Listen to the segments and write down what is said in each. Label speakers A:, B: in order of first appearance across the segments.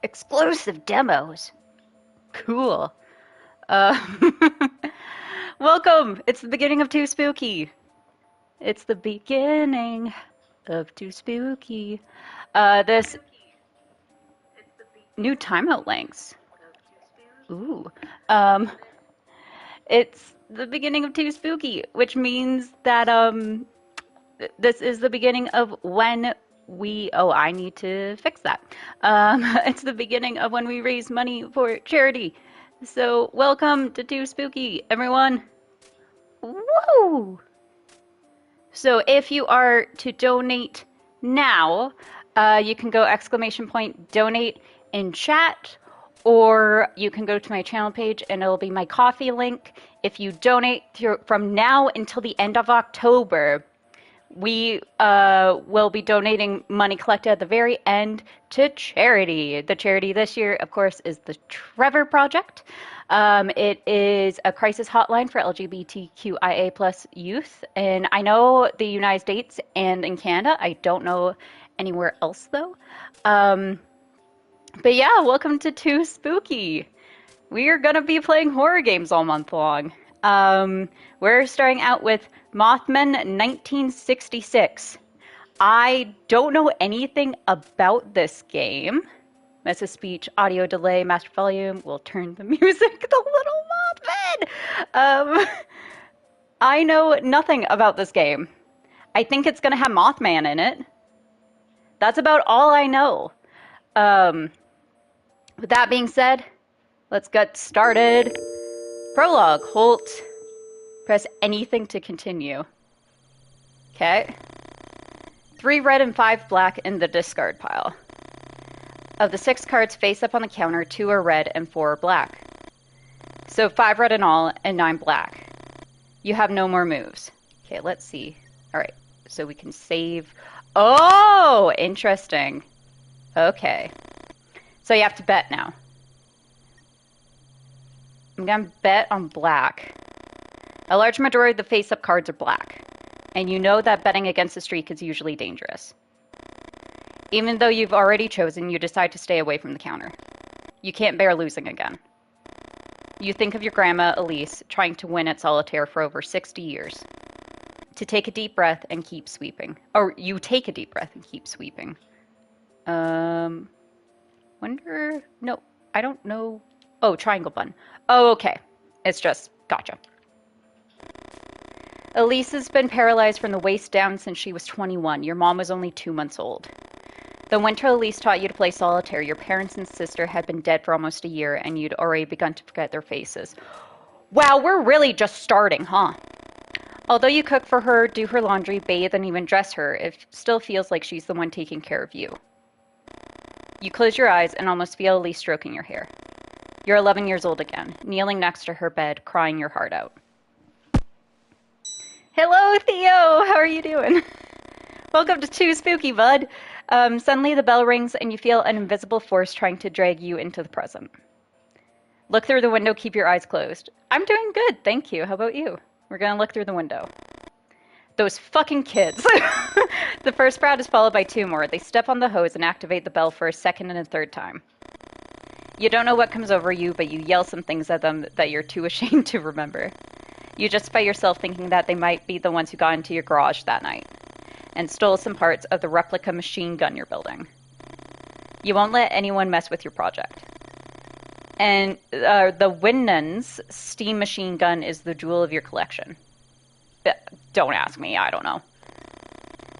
A: Exclusive demos. Cool. Uh, welcome. It's the beginning of Too Spooky. It's the beginning of Too Spooky. This new timeout links. Ooh. Um, it's the beginning of Too Spooky, which means that this is the beginning of when we. Oh, I need to fix that. It's the beginning of when we raise money for charity. So, welcome to Too Spooky, everyone. Woo! So, if you are to donate now, you can go !donate in chat, or you can go to my channel page and it'll be my coffee link. If you donate from now until the end of October, we will be donating money collected at the very end to charity. The charity this year, of course, is the Trevor Project. It is a crisis hotline for LGBTQIA plus youth. And I know the United States and in Canada. I don't know anywhere else, though. But yeah, welcome to Too Spooky. We are going to be playing horror games all month long. We're starting out with Mothmen 1966. I don't know anything about this game. Message speech, audio delay, master volume. We'll turn the music, the little Mothman. I know nothing about this game. I think it's going to have Mothman in it. That's about all I know. With that being said, let's get started. Prologue, Holt. Press anything to continue. Okay. 3 red and 5 black in the discard pile. Of the 6 cards face up on the counter, 2 are red and 4 are black. So 5 red in all and 9 black. You have no more moves. Okay, let's see. Alright, so we can save. Oh, interesting. Okay. So you have to bet now. I'm gonna bet on black. A large majority of the face-up cards are black, and you know that betting against the streak is usually dangerous. Even though you've already chosen, you decide to stay away from the counter. You can't bear losing again. You think of your grandma, Elise, trying to win at solitaire for over 60 years. To take a deep breath and keep sweeping. Or you take a deep breath and keep sweeping. Wonder... No, I don't know... Oh, triangle button. Oh, okay. It's just... Gotcha. Elise has been paralyzed from the waist down since she was 21. Your mom was only 2 months old. The winter Elise taught you to play solitaire, your parents and sister had been dead for almost a year, and you'd already begun to forget their faces. Wow, we're really just starting, huh? Although you cook for her, do her laundry, bathe, and even dress her, it still feels like she's the one taking care of you. You close your eyes and almost feel Elise stroking your hair. You're 11 years old again, kneeling next to her bed, crying your heart out. Hello, Theo! How are you doing? Welcome to Too Spooky, bud. Suddenly the bell rings and you feel an invisible force trying to drag you into the present. Look through the window, keep your eyes closed. I'm doing good, thank you. How about you? We're gonna look through the window. Those fucking kids. The first sprout is followed by 2 more. They step on the hose and activate the bell for a second and a third time. You don't know what comes over you, but you yell some things at them that you're too ashamed to remember. You justify yourself thinking that they might be the ones who got into your garage that night and stole some parts of the replica machine gun you're building. You won't let anyone mess with your project. And the Winnen's steam machine gun is the jewel of your collection. Don't ask me, I don't know.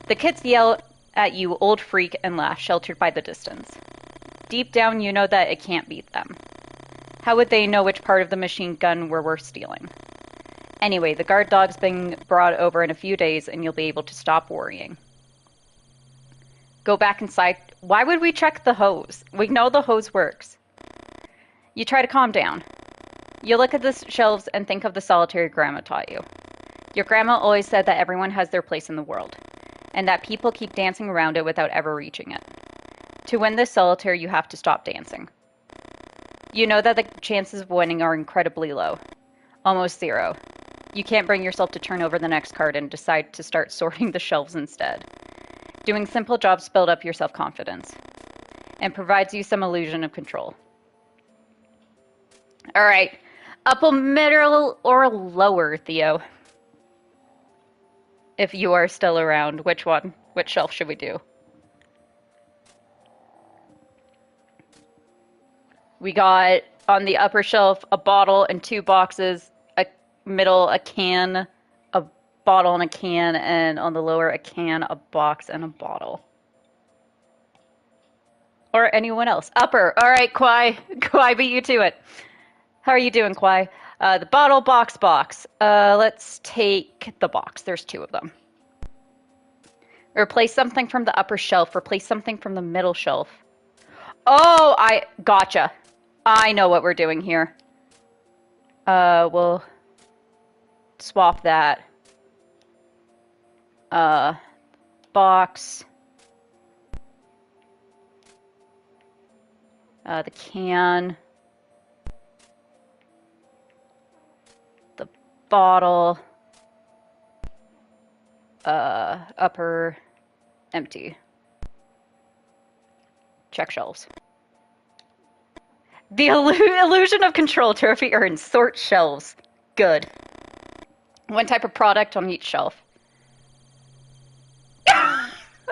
A: The kids yell at you, old freak, and laugh, sheltered by the distance. Deep down, you know that it can't beat them. How would they know which part of the machine gun were worth stealing? Anyway, the guard dog's being brought over in a few days, and you'll be able to stop worrying. Go back inside. Why would we check the hose? We know the hose works. You try to calm down. You look at the shelves and think of the solitaire grandma taught you. Your grandma always said that everyone has their place in the world, and that people keep dancing around it without ever reaching it. To win this solitaire, you have to stop dancing. You know that the chances of winning are incredibly low. Almost 0. You can't bring yourself to turn over the next card and decide to start sorting the shelves instead. Doing simple jobs build up your self-confidence. and provides you some illusion of control. All right. Upper, middle, or lower, Theo? If you are still around, which one? Which shelf should we do? We got on the upper shelf a bottle and 2 boxes, a middle, a can, a bottle and a can, and on the lower, a can, a box, and a bottle. Or anyone else. Upper. All right, Kwai. Kwai beat you to it. How are you doing, Kwai? The bottle, box. Let's take the box. There's 2 of them. Replace something from the upper shelf. Replace something from the middle shelf. Oh, I gotcha. I know what we're doing here. We'll swap that. Box. The can. The bottle. Upper. Empty. Check shelves. The illusion of control trophy earned. Sort shelves. Good. 1 type of product on each shelf.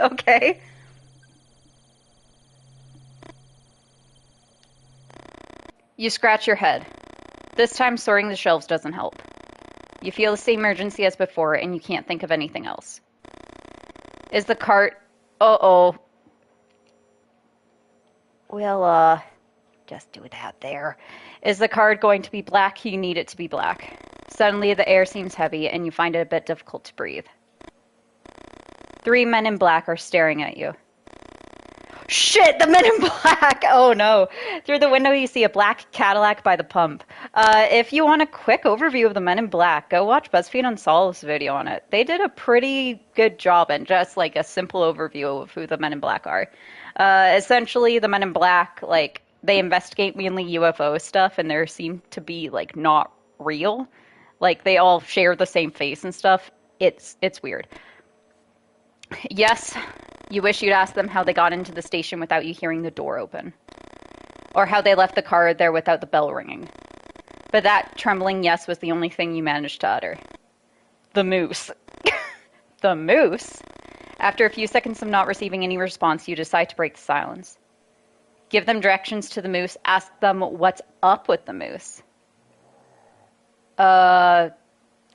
A: Okay. You scratch your head. This time sorting the shelves doesn't help. You feel the same urgency as before and you can't think of anything else. Is the cart... Uh-oh. We'll, just do that there. Is the card going to be black? You need it to be black. Suddenly the air seems heavy and you find it a bit difficult to breathe. 3 men in black are staring at you. Shit, the men in black! Oh no. Through the window you see a black Cadillac by the pump. If you want a quick overview of the men in black, go watch BuzzFeed Unsolved's video on it. They did a pretty good job and just like a simple overview of who the men in black are. Essentially, the men in black, like, they investigate mainly UFO stuff and there seem to be, like, not real. Like, they all share the same face and stuff. It's weird. Yes, you wish you'd asked them how they got into the station without you hearing the door open. Or how they left the car there without the bell ringing. But that trembling yes was the only thing you managed to utter. The moose. The moose? After a few seconds of not receiving any response, you decide to break the silence. Give them directions to the moose. Ask them what's up with the moose.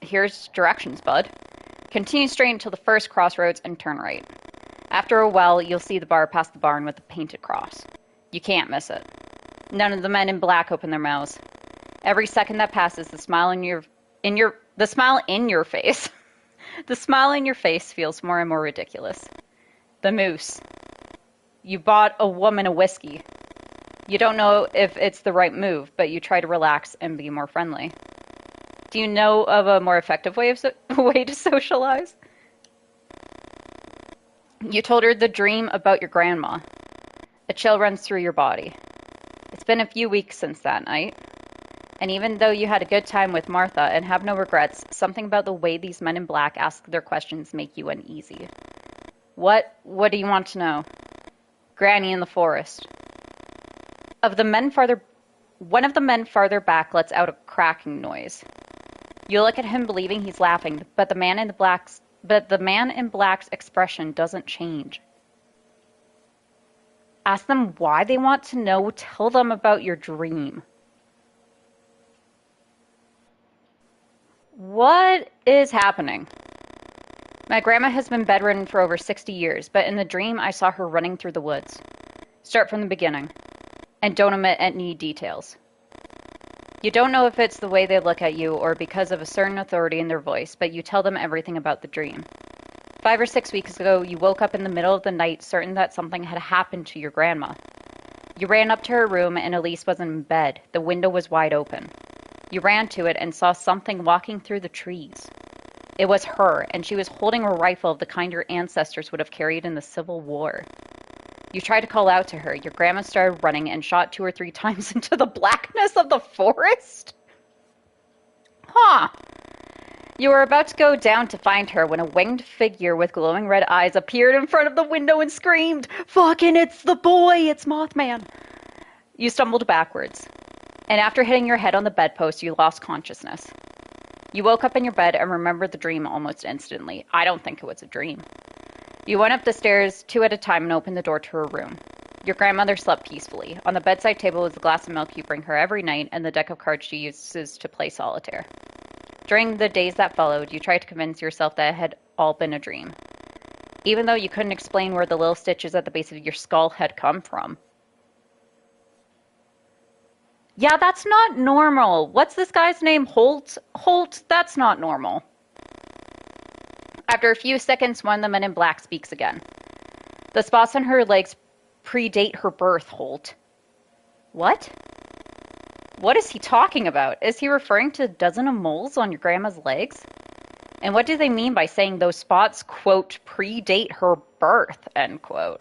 A: Here's directions, bud. Continue straight until the first crossroads and turn right. After a while, you'll see the bar past the barn with the painted cross. You can't miss it. None of the men in black open their mouths. Every second that passes, the smile in your face. The smile in your face feels more and more ridiculous. The moose. You bought a woman a whiskey. You don't know if it's the right move, but you try to relax and be more friendly. Do you know of a more effective way to socialize? You told her the dream about your grandma. A chill runs through your body. It's been a few weeks since that night. And even though you had a good time with Martha and have no regrets, something about the way these men in black ask their questions make you uneasy. What do you want to know? Granny in the forest. One of the men farther back lets out a cracking noise. You look at him believing he's laughing, but the man in black's expression doesn't change. Ask them why they want to know. Tell them about your dream. What is happening? My grandma has been bedridden for over 60 years, but in the dream I saw her running through the woods. Start from the beginning. And don't omit any details. You don't know if it's the way they look at you or because of a certain authority in their voice, but you tell them everything about the dream. 5 or 6 weeks ago, you woke up in the middle of the night certain that something had happened to your grandma. You ran up to her room and Elise wasn't in bed. The window was wide open. You ran to it and saw something walking through the trees. It was her, and she was holding a rifle of the kind your ancestors would have carried in the Civil War. You tried to call out to her. Your grandma started running and shot 2 or 3 times into the blackness of the forest? Huh. You were about to go down to find her when a winged figure with glowing red eyes appeared in front of the window and screamed, "Fucking it's the boy! It's Mothman!" You stumbled backwards, and after hitting your head on the bedpost, you lost consciousness. You woke up in your bed and remembered the dream almost instantly. I don't think it was a dream. You went up the stairs 2 at a time and opened the door to her room. Your grandmother slept peacefully. On the bedside table was the glass of milk you bring her every night and the deck of cards she uses to play solitaire. During the days that followed, you tried to convince yourself that it had all been a dream, even though you couldn't explain where the little stitches at the base of your skull had come from. Yeah, that's not normal. What's this guy's name? Holt? Holt? That's not normal. After a few seconds, one of the men in black speaks again. The spots on her legs predate her birth, Holt. What? What is he talking about? Is he referring to a dozen of moles on your grandma's legs? And what do they mean by saying those spots, quote, predate her birth, end quote?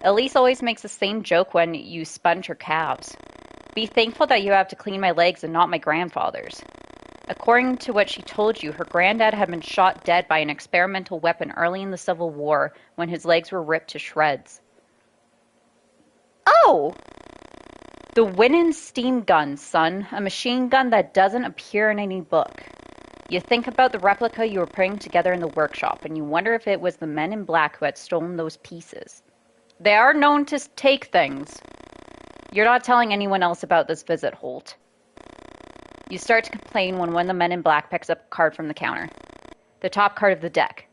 A: Elise always makes the same joke when you sponge her calves. Be thankful that you have to clean my legs and not my grandfather's. According to what she told you, her granddad had been shot dead by an experimental weapon early in the Civil War when his legs were ripped to shreds. Oh! The Winnin steam gun, son. A machine gun that doesn't appear in any book. You think about the replica you were putting together in the workshop, and you wonder if it was the men in black who had stolen those pieces. They are known to take things. You're not telling anyone else about this visit, Holt. You start to complain when one of the men in black picks up a card from the counter. The top card of the deck.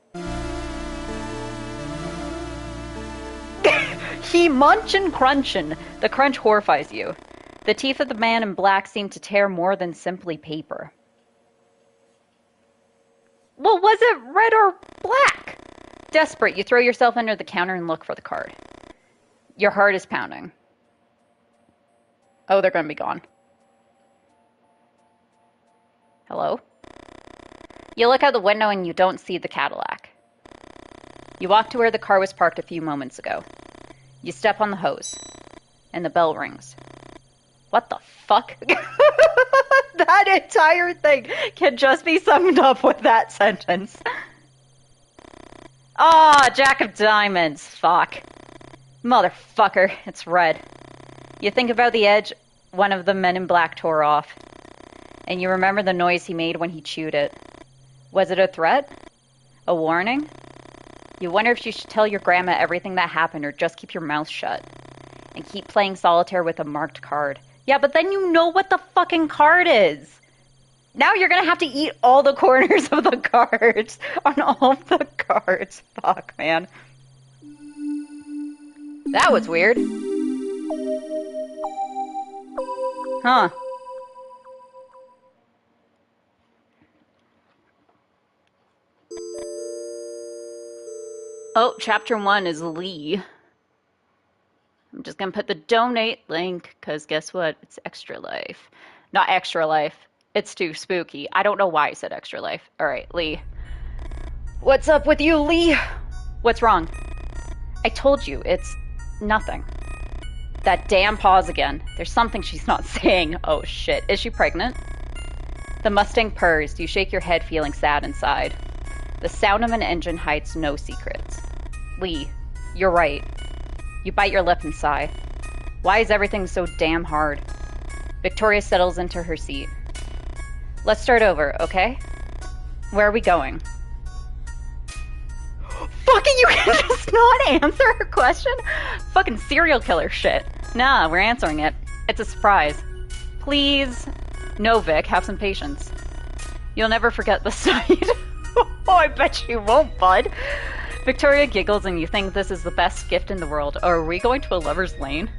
A: He munchin' crunchin'. The crunch horrifies you. The teeth of the man in black seem to tear more than simply paper. Well, was it red or black? Desperate, you throw yourself under the counter and look for the card. Your heart is pounding. Oh, they're gonna be gone. Hello? You look out the window and you don't see the Cadillac. You walk to where the car was parked a few moments ago. You step on the hose, and the bell rings. What the fuck? That entire thing can just be summed up with that sentence. Ah, Jack of Diamonds. Fuck. Motherfucker, it's red. You think about the edge one of the men in black tore off, and you remember the noise he made when he chewed it. Was it a threat? A warning? You wonder if you should tell your grandma everything that happened or just keep your mouth shut and keep playing solitaire with a marked card. Yeah, but then you know what the fucking card is. Now you're gonna have to eat all the corners of the cards on all of the cards. Fuck, man. That was weird. Huh. Oh, chapter 1 is Lee. I'm just gonna put the donate link, because guess what? It's Extra Life. Not Extra Life. It's too spooky. I don't know why I said Extra Life. Alright, Lee. What's up with you, Lee? What's wrong? I told you, it's nothing. That damn pause again. There's something she's not saying. Oh shit. Is she pregnant? The Mustang purrs. You shake your head, feeling sad inside. The sound of an engine hides no secrets. Lee, you're right. You bite your lip and sigh. Why is everything so damn hard? Victoria settles into her seat. Let's start over, okay? Where are we going? Fucking you can just not answer her question? Fucking serial killer shit. Nah, we're answering it. It's a surprise. Please. No, Vic, have some patience. You'll never forget the sight. Oh, I bet you won't, bud. Victoria giggles and you think this is the best gift in the world. Oh, are we going to a lover's lane?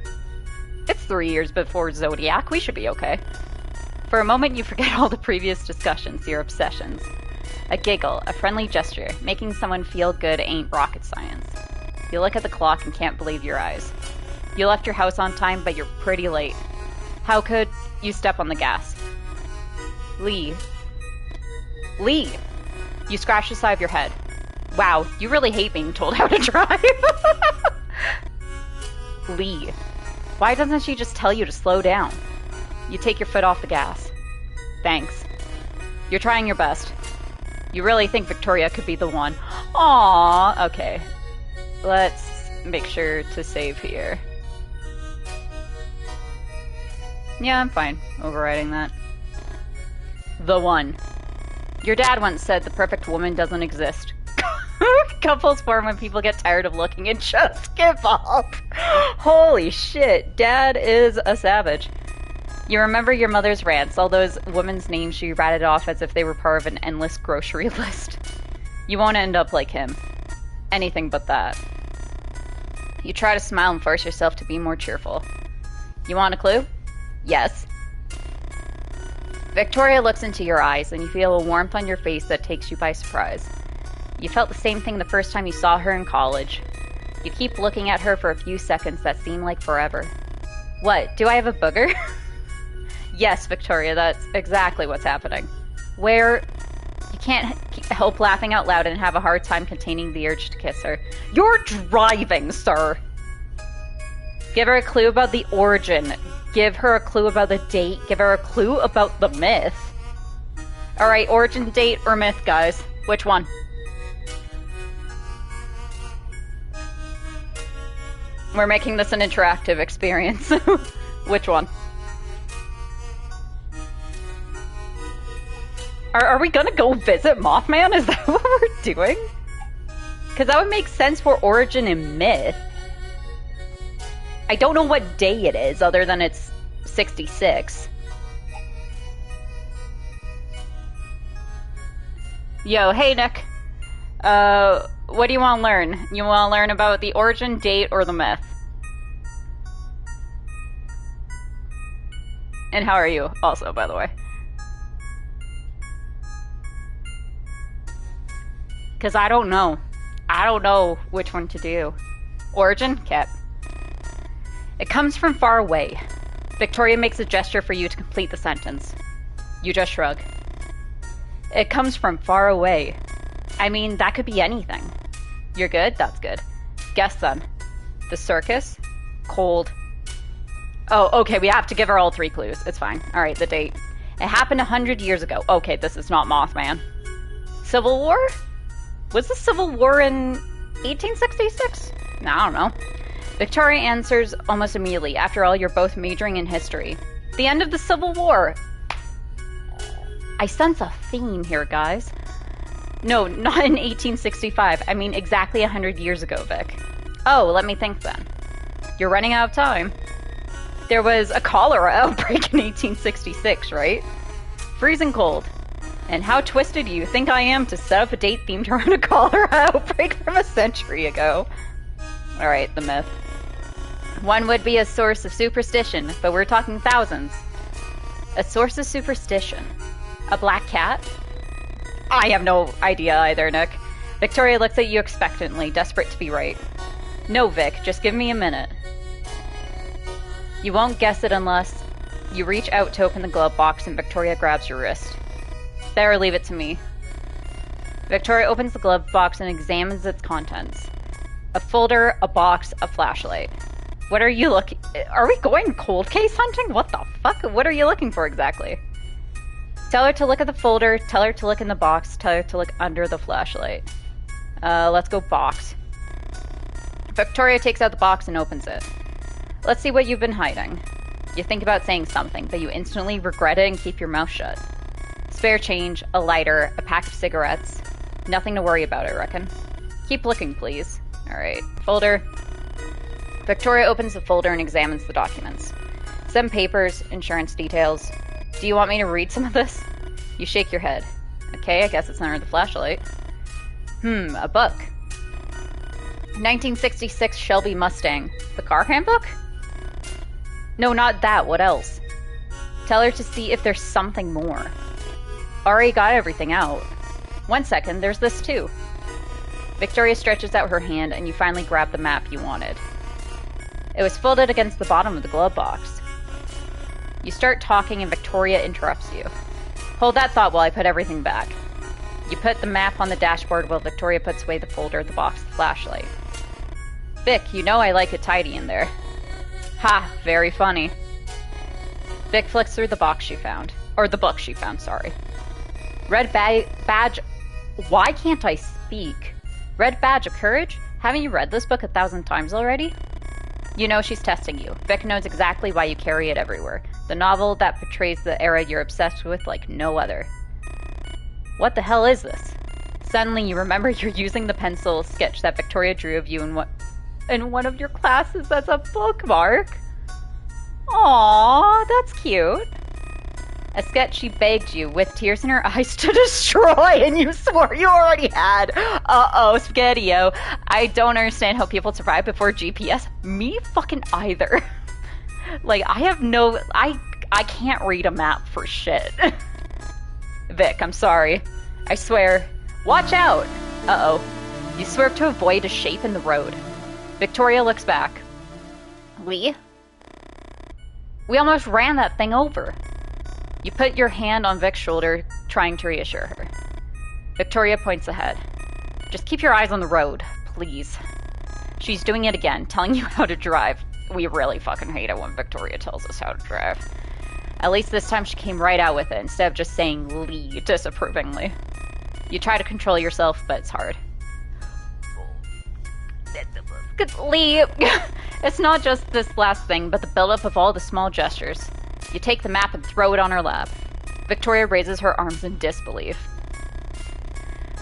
A: It's 3 years before Zodiac. We should be okay. For a moment, you forget all the previous discussions, your obsessions. A giggle, a friendly gesture, making someone feel good ain't rocket science. You look at the clock and can't believe your eyes. You left your house on time, but you're pretty late. How could you step on the gas? Lee. Lee! You scratch the side of your head. Wow, you really hate being told how to drive. Lee. Why doesn't she just tell you to slow down? You take your foot off the gas. Thanks. You're trying your best. You really think Victoria could be the one? Aww, okay. Let's make sure to save here. Yeah, I'm fine overriding that. The one. Your dad once said the perfect woman doesn't exist. Couples form when people get tired of looking and just give up. Holy shit, Dad is a savage. You remember your mother's rants, all those women's names she ratted off as if they were part of an endless grocery list. You won't end up like him. Anything but that. You try to smile and force yourself to be more cheerful. You want a clue? Yes. Victoria looks into your eyes and you feel a warmth on your face that takes you by surprise. You felt the same thing the first time you saw her in college. You keep looking at her for a few seconds that seem like forever. What, do I have a booger? Yes, Victoria, that's exactly what's happening. Where you can't help laughing out loud and have a hard time containing the urge to kiss her. You're driving, sir! Give her a clue about the origin. Give her a clue about the date. Give her a clue about the myth. Alright, origin, date, or myth, guys. Which one? We're making this an interactive experience. Which one? Are we gonna go visit Mothman? Is that what we're doing? Because that would make sense for origin and myth. I don't know what day it is, other than it's 66. Yo, hey Nick. What do you want to learn? You want to learn about the origin, date, or the myth? And how are you, also, by the way? Because I don't know. I don't know which one to do. Origin? Cat. It comes from far away. Victoria makes a gesture for you to complete the sentence. You just shrug. It comes from far away. I mean, that could be anything. You're good? That's good. Guess then. The circus? Cold. Oh, okay, we have to give her all 3 clues. It's fine. Alright, the date. It happened 100 years ago. Okay, this is not Mothman. Civil War? Was the Civil War in 1866? No, I don't know. Victoria answers almost immediately. After all, you're both majoring in history. The end of the Civil War. I sense a theme here, guys. No, not in 1865. I mean exactly 100 years ago, Vic. Oh, let me think then. You're running out of time. There was a cholera outbreak in 1866, right? Freezing cold. And how twisted do you think I am to set up a date themed around a cholera outbreak from a century ago? Alright, the myth. One would be a source of superstition, but we're talking thousands. A source of superstition. A black cat? I have no idea either, Nick. Victoria looks at you expectantly, desperate to be right. No, Vic, just give me a minute. You won't guess it unless you reach out to open the glove box and Victoria grabs your wrist. There, leave it to me. Victoria opens the glove box and examines its contents. A folder, a box, a flashlight. What are you looking... Are we going cold case hunting? What the fuck? What are you looking for exactly? Tell her to look at the folder, tell her to look in the box, tell her to look under the flashlight. Let's go box. Victoria takes out the box and opens it. Let's see what you've been hiding. You think about saying something, but you instantly regret it and keep your mouth shut. Spare change, a lighter, a pack of cigarettes. Nothing to worry about, I reckon. Keep looking, please. Alright, folder. Victoria opens the folder and examines the documents. Some papers, insurance details. Do you want me to read some of this? You shake your head. Okay, I guess it's under the flashlight. A book. 1966 Shelby Mustang. The car handbook? No, not that. What else? Tell her to see if there's something more. Already got everything out. 1 second, there's this too. Victoria stretches out her hand and you finally grab the map you wanted. It was folded against the bottom of the glove box. You start talking and Victoria interrupts you. Hold that thought while I put everything back. You put the map on the dashboard while Victoria puts away the folder, the box, the flashlight. Vic, you know I like it tidy in there. Ha, very funny. Vic flicks through the box she found. Or the book she found, sorry. Red badge Why can't I speak? Red Badge of Courage? Haven't you read this book 1,000 times already? You know she's testing you. Vic knows exactly why you carry it everywhere. The novel that portrays the era you're obsessed with like no other. What the hell is this? Suddenly you remember you're using the pencil sketch that Victoria drew of you in one of your classes as a bookmark. Aww, that's cute. A sketch she begged you, with tears in her eyes, to destroy, and you swore you already had. Uh-oh, Spaghetti-O. I don't understand how people survive before GPS. Me fucking either. Like, I have no... I can't read a map for shit. Vic, I'm sorry. I swear. Watch out! Uh-oh. You swerve to avoid a shape in the road. Victoria looks back. Lee? We almost ran that thing over. You put your hand on Vic's shoulder, trying to reassure her. Victoria points ahead. Just keep your eyes on the road, please. She's doing it again, telling you how to drive. We really fucking hate it when Victoria tells us how to drive. At least this time she came right out with it, instead of just saying Lee disapprovingly. You try to control yourself, but it's hard. Lee, it's not just this last thing, but the buildup of all the small gestures. You take the map and throw it on her lap. Victoria raises her arms in disbelief.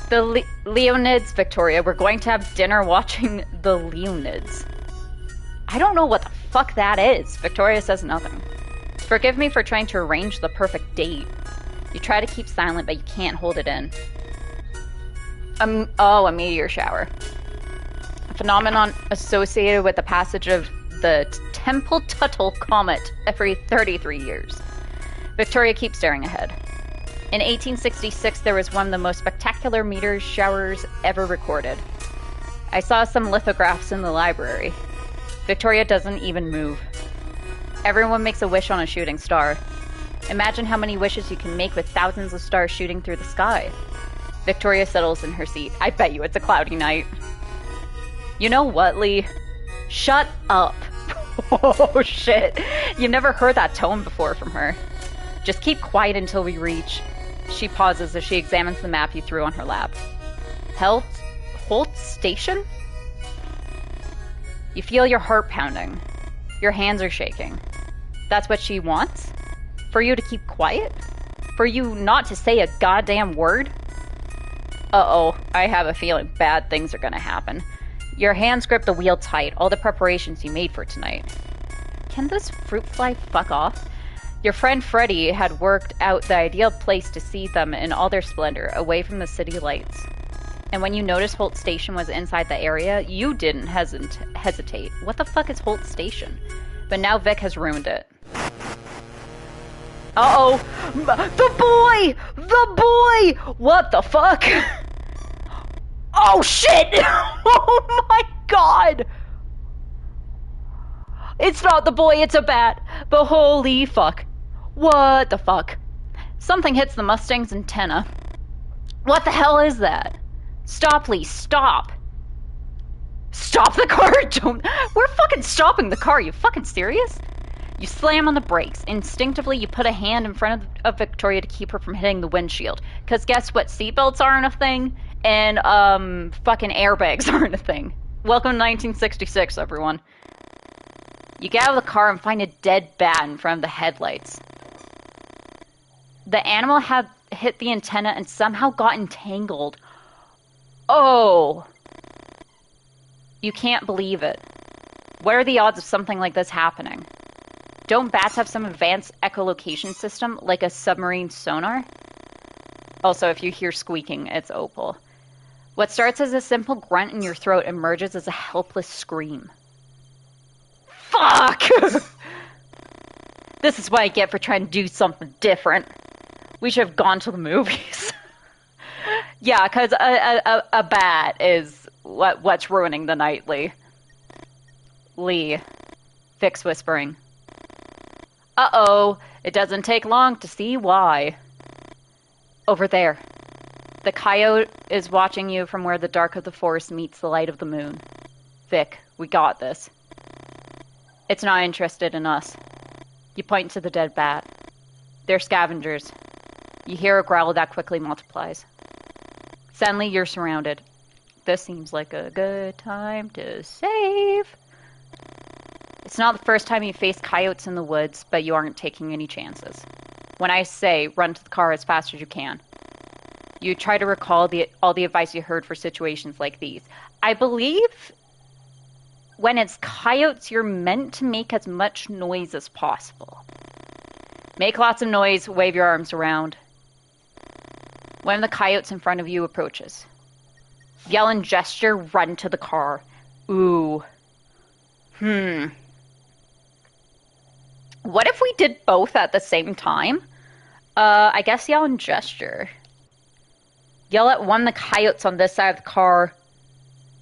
A: The Leonids, Victoria. We're going to have dinner watching the Leonids. I don't know what the fuck that is. Victoria says nothing. Forgive me for trying to arrange the perfect date. You try to keep silent, but you can't hold it in. A meteor shower. A phenomenon associated with the passage of the Temple-Tuttle Comet every 33 years. Victoria keeps staring ahead. In 1866, there was one of the most spectacular meteor showers ever recorded. I saw some lithographs in the library. Victoria doesn't even move. Everyone makes a wish on a shooting star. Imagine how many wishes you can make with thousands of stars shooting through the sky. Victoria settles in her seat. I bet you it's a cloudy night. You know what, Lee? Shut up. Oh, shit. You've never heard that tone before from her. Just keep quiet until we reach. She pauses as she examines the map you threw on her lap. Holt Station? You feel your heart pounding. Your hands are shaking. That's what she wants? For you to keep quiet? For you not to say a goddamn word? Uh-oh, I have a feeling bad things are gonna happen. Your hands grip the wheel tight, all the preparations you made for tonight. Can this fruit fly fuck off? Your friend Freddie had worked out the ideal place to see them in all their splendor, away from the city lights. And when you noticed Holt Station was inside the area, you didn't hesitate. What the fuck is Holt Station? But now Vic has ruined it. Uh-oh! The boy! The boy! What the fuck? Oh shit! Oh my god! It's not the boy, it's a bat. But holy fuck. What the fuck? Something hits the Mustang's antenna. What the hell is that? Stop, please, stop. Stop the car! Don't... We're fucking stopping the car, you fucking serious? You slam on the brakes. Instinctively, you put a hand in front of Victoria to keep her from hitting the windshield. Because guess what? Seatbelts aren't a thing, and, fucking airbags aren't a thing. Welcome to 1966, everyone. You get out of the car and find a dead bat in front of the headlights. The animal had hit the antenna and somehow got entangled. Oh! You can't believe it. What are the odds of something like this happening? Don't bats have some advanced echolocation system, like a submarine sonar? Also, if you hear squeaking, it's Opal. What starts as a simple grunt in your throat emerges as a helpless scream. Fuck! This is what I get for trying to do something different. We should have gone to the movies. Yeah, because a bat is what's ruining the night, Lee. Lee. Vic's whispering. Uh-oh, it doesn't take long to see why. Over there. The coyote is watching you from where the dark of the forest meets the light of the moon. Vic, we got this. It's not interested in us. You point to the dead bat. They're scavengers. You hear a growl that quickly multiplies. Suddenly, you're surrounded. This seems like a good time to save. It's not the first time you face coyotes in the woods, but you aren't taking any chances. When I say run to the car as fast as you can, you try to recall all the advice you heard for situations like these. I believe when it's coyotes, you're meant to make as much noise as possible. Make lots of noise, wave your arms around. One of the coyotes in front of you approaches. Yell and gesture, run to the car. Ooh. What if we did both at the same time? I guess yell and gesture. Yell at one of the coyotes on this side of the car.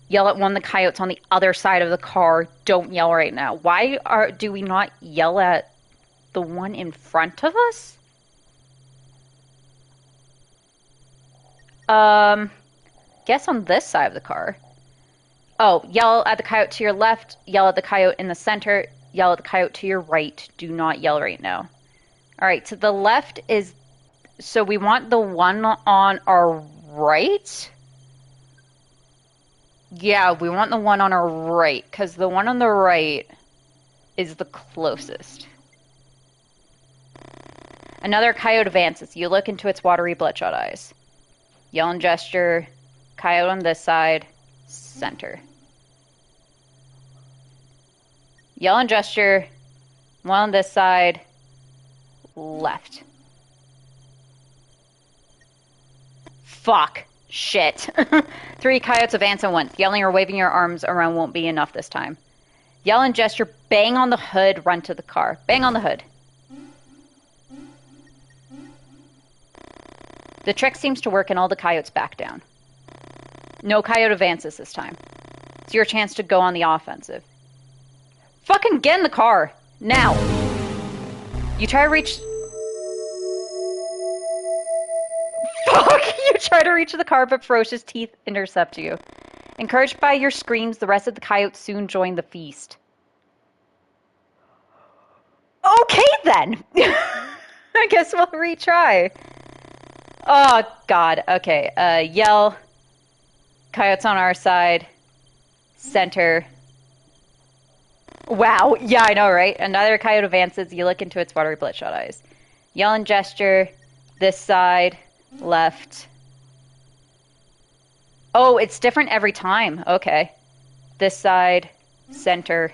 A: Yell at one of the coyotes on the other side of the car. Don't yell right now. Why do we not yell at the one in front of us? Guess on this side of the car. Oh, yell at the coyote to your left. Yell at the coyote in the center. Yell at the coyote to your right. Do not yell right now. All right, to the left is... So we want the one on our right? Yeah, we want the one on our right, because the one on the right is the closest. Another coyote advances. You look into its watery, bloodshot eyes. Yell and gesture. Coyote on this side. Center. Yell and gesture. One on this side. Left. Fuck. Shit. 3 coyotes advance at once. Yelling or waving your arms around won't be enough this time. Yell and gesture. Bang on the hood. Run to the car. Bang on the hood. The trick seems to work and all the coyotes back down. No coyote advances this time. It's your chance to go on the offensive. Fucking get in the car! Now! You try to reach... Fuck! You try to reach the car, but ferocious teeth intercept you. Encouraged by your screams, the rest of the coyotes soon join the feast. Okay, then! I guess we'll retry. Oh, God. Okay. Yell. Coyotes on our side. Center. Wow. Yeah, I know, right? Another coyote advances. You look into its watery, bloodshot eyes. Yell and gesture. This side. Left. Oh, it's different every time. Okay. This side. Center.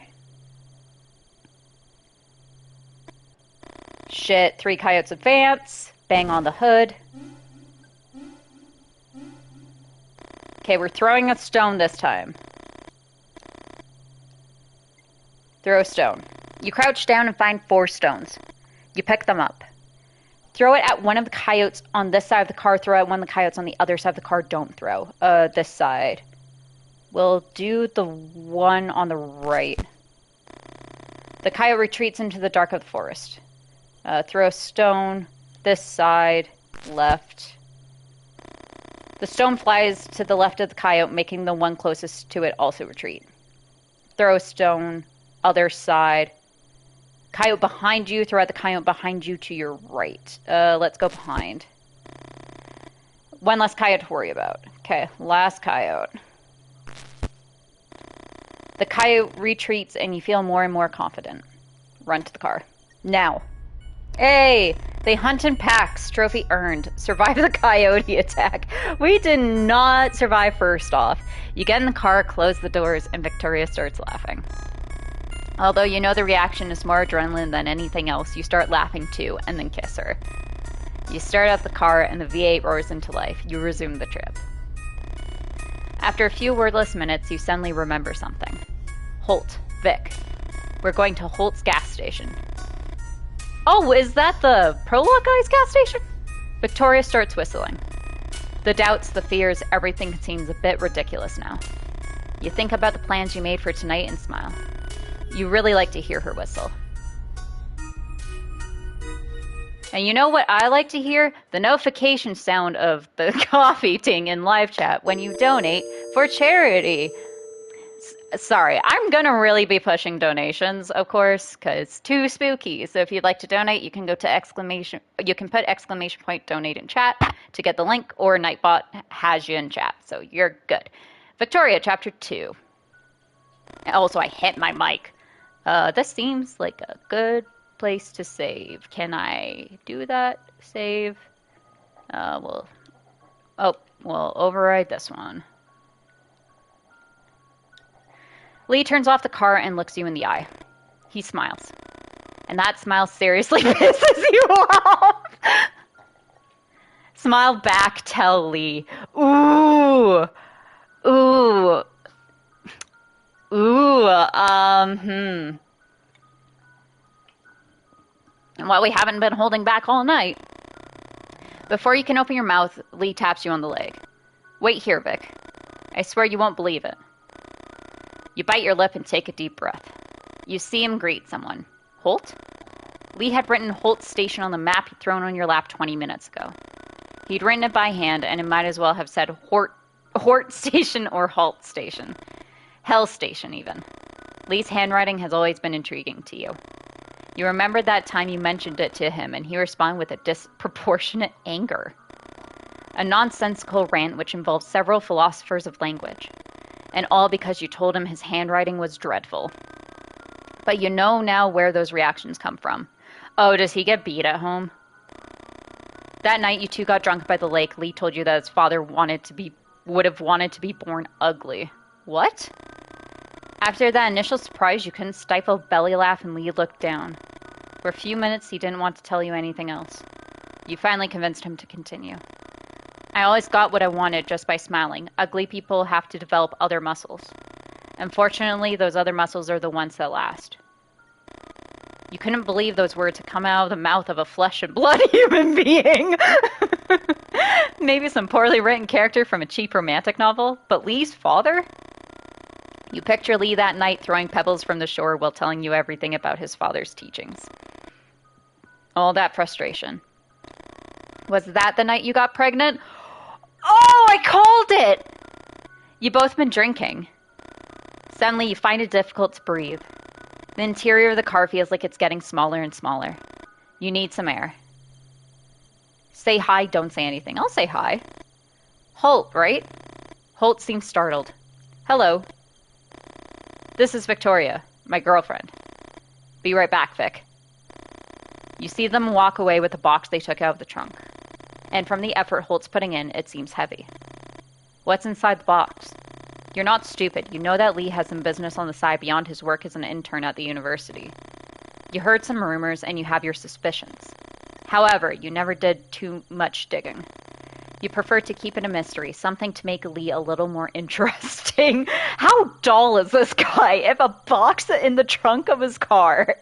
A: Shit. 3 coyotes advance. Bang on the hood. Okay, we're throwing a stone this time. Throw a stone. You crouch down and find 4 stones. You pick them up. Throw it at one of the coyotes on this side of the car. Throw it at one of the coyotes on the other side of the car. Don't throw. This side. We'll do the one on the right. The coyote retreats into the dark of the forest. Throw a stone. This side. Left. The stone flies to the left of the coyote, making the one closest to it also retreat. Throw a stone. Other side. Coyote behind you. Throw at the coyote behind you to your right. Let's go behind. One less coyote to worry about. Okay, last coyote. The coyote retreats and you feel more and more confident. Run to the car. Now. Hey! They hunt in packs. Trophy earned. Survive the coyote attack. We did not survive first off. You get in the car, close the doors, and Victoria starts laughing. Although you know the reaction is more adrenaline than anything else, you start laughing too, and then kiss her. You start up the car, and the V8 roars into life. You resume the trip. After a few wordless minutes, you suddenly remember something. Holt. Vic. We're going to Holt's gas station. Oh, is that the Prologue guy's gas station? Victoria starts whistling. The doubts, the fears, everything seems a bit ridiculous now. You think about the plans you made for tonight and smile. You really like to hear her whistle. And you know what I like to hear? The notification sound of the coffee ting in live chat when you donate for charity. Sorry, I'm gonna really be pushing donations, of course, because too spooky. So if you'd like to donate, you can go to exclamation. You can put exclamation point donate in chat to get the link, or Nightbot has you in chat, so you're good. Victoria, chapter 2. Also, I hit my mic. This seems like a good place to save. Can I do that? Save. We'll override this one. Lee turns off the car and looks you in the eye. He smiles. And that smile seriously pisses you off. Smile back, tell Lee. Ooh. Ooh. Ooh. Well, we haven't been holding back all night. Before you can open your mouth, Lee taps you on the leg. Wait here, Vic. I swear you won't believe it. You bite your lip and take a deep breath. You see him greet someone. Holt? Lee had written Holt Station on the map he'd thrown on your lap 20 minutes ago. He'd written it by hand, and it might as well have said Hort Station or Halt Station. Hell Station, even. Lee's handwriting has always been intriguing to you. You remembered that time you mentioned it to him, and he responded with a disproportionate anger. A nonsensical rant which involved several philosophers of language. And all because you told him his handwriting was dreadful. But you know now where those reactions come from. Oh, does he get beat at home? That night you two got drunk by the lake. Lee told you that his father would have wanted to be born ugly. What? After that initial surprise, you couldn't stifle a belly laugh, and Lee looked down. For a few minutes, he didn't want to tell you anything else. You finally convinced him to continue. I always got what I wanted just by smiling. Ugly people have to develop other muscles. Unfortunately, those other muscles are the ones that last. You couldn't believe those words had come out of the mouth of a flesh and blood human being. Maybe some poorly written character from a cheap romantic novel, but Lee's father? You picture Lee that night throwing pebbles from the shore while telling you everything about his father's teachings. All that frustration. Was that the night you got pregnant? Oh, I called it! You both been drinking. Suddenly, you find it difficult to breathe. The interior of the car feels like it's getting smaller and smaller. You need some air. Say hi, don't say anything. I'll say hi. Holt, right? Holt seems startled. Hello. This is Victoria, my girlfriend. Be right back, Vic. You see them walk away with the box they took out of the trunk. And from the effort Holt's putting in, it seems heavy. What's inside the box? You're not stupid. You know that Lee has some business on the side beyond his work as an intern at the university. You heard some rumors, and you have your suspicions. However, you never did too much digging. You prefer to keep it a mystery, something to make Lee a little more interesting. How dull is this guy? If a box in the trunk of his car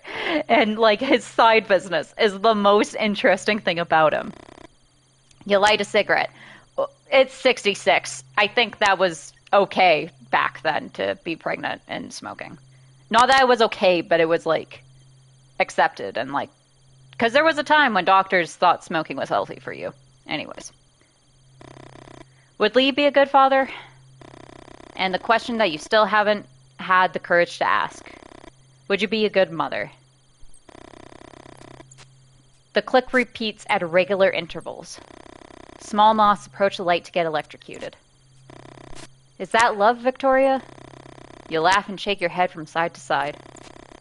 A: and, like, his side business is the most interesting thing about him. You light a cigarette. It's 66. I think that was okay back then to be pregnant and smoking. Not that it was okay, but it was, like, accepted and, like, because there was a time when doctors thought smoking was healthy for you. Anyways. Would Lee be a good father? And the question that you still haven't had the courage to ask. Would you be a good mother? The click repeats at regular intervals. Small moths approach the light to get electrocuted. Is that love, Victoria? You laugh and shake your head from side to side.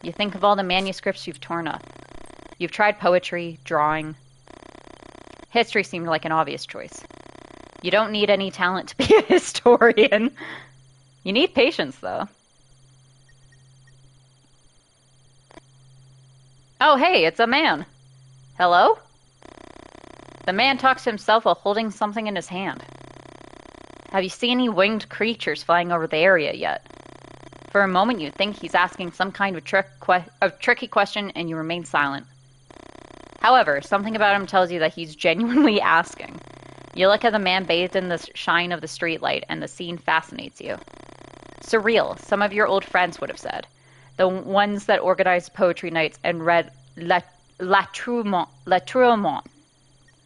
A: You think of all the manuscripts you've torn up. You've tried poetry, drawing. History seemed like an obvious choice. You don't need any talent to be a historian. You need patience, though. Oh, hey, it's a man. Hello? The man talks to himself while holding something in his hand. Have you seen any winged creatures flying over the area yet? For a moment you think he's asking some kind of tricky question, and you remain silent. However, something about him tells you that he's genuinely asking. You look at the man bathed in the shine of the streetlight, and the scene fascinates you. Surreal, some of your old friends would have said. The ones that organized poetry nights and read La Trumont.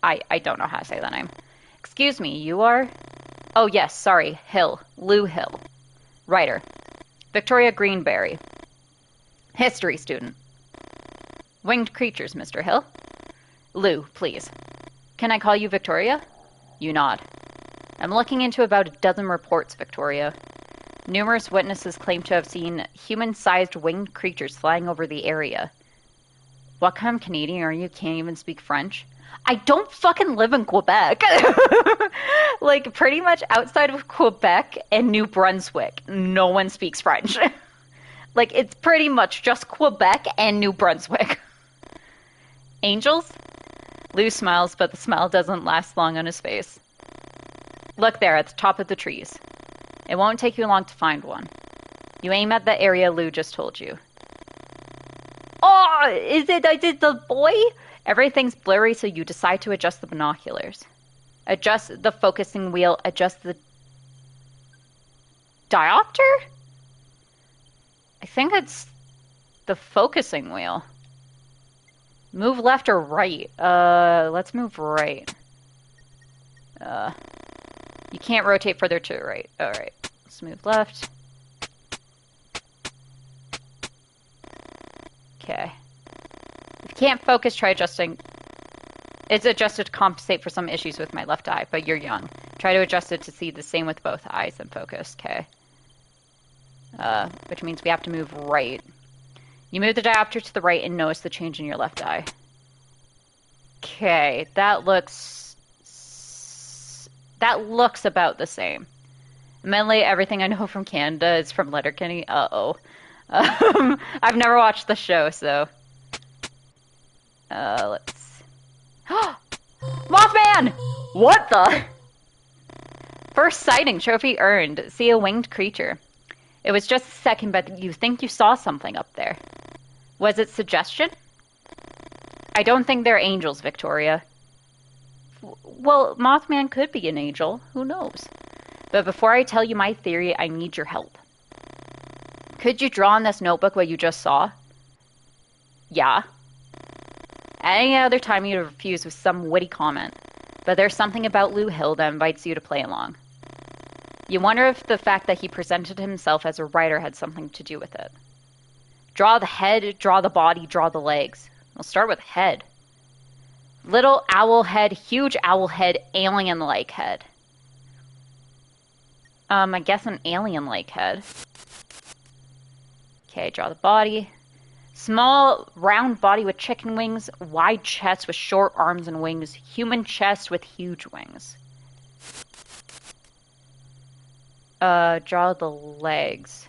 A: I don't know how to say that name. Excuse me, you are? Oh yes, sorry, Hill. Lou Hill. Writer. Victoria Greenberry. History student. Winged creatures, Mr. Hill. Lou, please. Can I call you Victoria? You nod. I'm looking into about a dozen reports, Victoria. Numerous witnesses claim to have seen human-sized winged creatures flying over the area. What kind of Canadian are you? Can't even speak French? I don't fucking live in Quebec. Like, pretty much outside of Quebec and New Brunswick, no one speaks French. Like, it's pretty much just Quebec and New Brunswick. Angels? Lou smiles, but the smile doesn't last long on his face. Look there at the top of the trees. It won't take you long to find one. You aim at the area Lou just told you. Oh, is it the boy? Everything's blurry, so you decide to adjust the binoculars. Adjust the focusing wheel, adjust the diopter? I think it's the focusing wheel. Move left or right? Let's move right. You can't rotate further to the right. Alright, let's move left. Okay. If you can't focus, try adjusting. It's adjusted to compensate for some issues with my left eye, but you're young. Try to adjust it to see the same with both eyes and focus, okay? Which means we have to move right. You move the diopter to the right and notice the change in your left eye. Okay, that looks about the same. Mainly everything I know from Canada is from Letterkenny. Uh-oh. I've never watched the show, so... let's... Mothman! What the? First sighting, trophy earned. See a winged creature. It was just a second, but you think you saw something up there. Was it suggestion? I don't think they're angels, Victoria. Well, Mothman could be an angel. Who knows? But before I tell you my theory, I need your help. Could you draw in this notebook what you just saw? Yeah. Any other time you'd refuse with some witty comment. But there's something about Lou Hill that invites you to play along. You wonder if the fact that he presented himself as a writer had something to do with it. Draw the head, draw the body, draw the legs. We'll start with head. Little owl head, huge owl head, alien-like head. I guess an alien-like head. Okay, draw the body. Small, round body with chicken wings, wide chest with short arms and wings, human chest with huge wings. Draw the legs.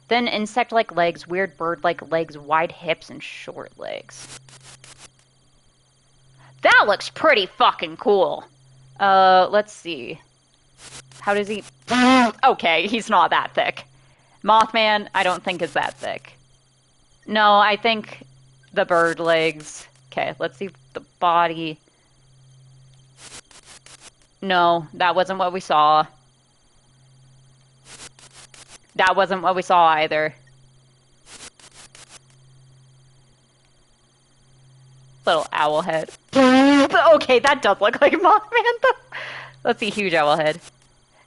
A: Then insect-like legs, weird bird-like legs, wide hips, and short legs. That looks pretty fucking cool. Let's see. How does he... Okay, he's not that thick. Mothman, I don't think is that thick. No, I think the bird legs. Okay, let's see the body. No, that wasn't what we saw. That wasn't what we saw either. Little owl head. Okay, that does look like Mothman though. Let's see, huge owl head.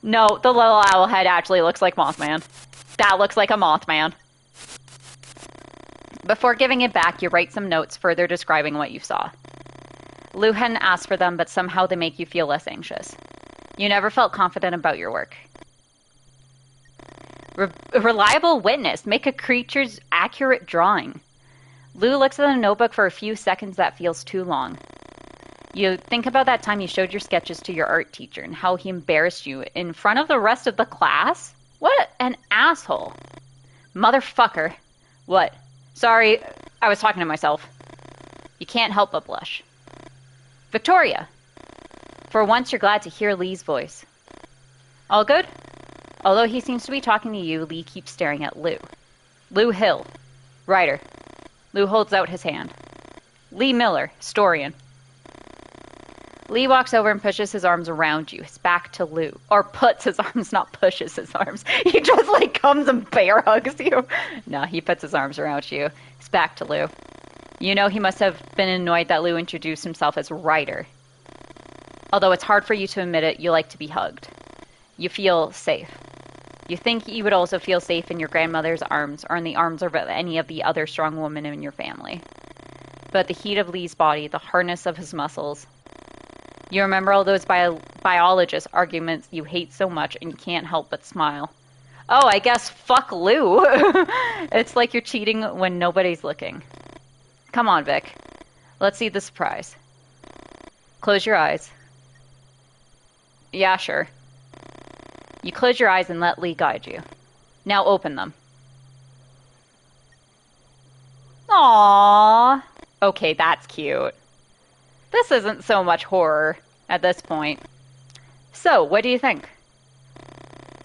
A: No, the little owl head actually looks like Mothman. That looks like a Mothman. Before giving it back, you write some notes further describing what you saw. Lou hadn't asked for them, but somehow they make you feel less anxious. You never felt confident about your work. Reliable witness. Make a creature's accurate drawing. Lou looks at the notebook for a few seconds. That feels too long. You think about that time you showed your sketches to your art teacher and how he embarrassed you in front of the rest of the class? What an asshole. Motherfucker. What? Sorry, I was talking to myself. You can't help but blush. Victoria. For once, you're glad to hear Lee's voice. All good? Although he seems to be talking to you, Lee keeps staring at Lou. Lou Hill. Writer. Lou holds out his hand. Lee Miller. Historian. Lee walks over and pushes his arms around you, his back to Lou. Or puts his arms, not pushes his arms. He just, like, comes and bear hugs you. No, he puts his arms around you, his back to Lou. You know he must have been annoyed that Lou introduced himself as writer. Although it's hard for you to admit it, you like to be hugged. You feel safe. You think you would also feel safe in your grandmother's arms or in the arms of any of the other strong women in your family. But the heat of Lee's body, the hardness of his muscles. You remember all those biologist arguments you hate so much and you can't help but smile. Oh, I guess fuck Lou. It's like you're cheating when nobody's looking. Come on, Vic. Let's see the surprise. Close your eyes. Yeah, sure. You close your eyes and let Lee guide you. Now open them. Aww. Okay, that's cute. This isn't so much horror at this point. So, what do you think?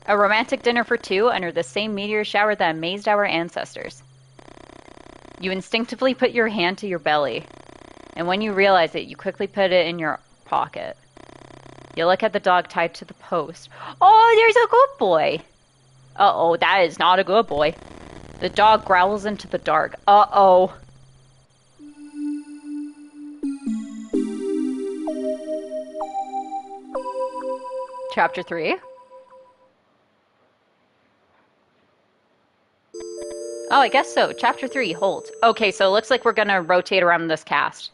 A: A romantic dinner for two under the same meteor shower that amazed our ancestors. You instinctively put your hand to your belly, and when you realize it, you quickly put it in your pocket. You look at the dog tied to the post. Oh, there's a good boy. Uh-oh, that is not a good boy. The dog growls into the dark. Uh-oh. Chapter 3. Oh, I guess so. Chapter 3, hold. Okay, so it looks like we're gonna rotate around this cast.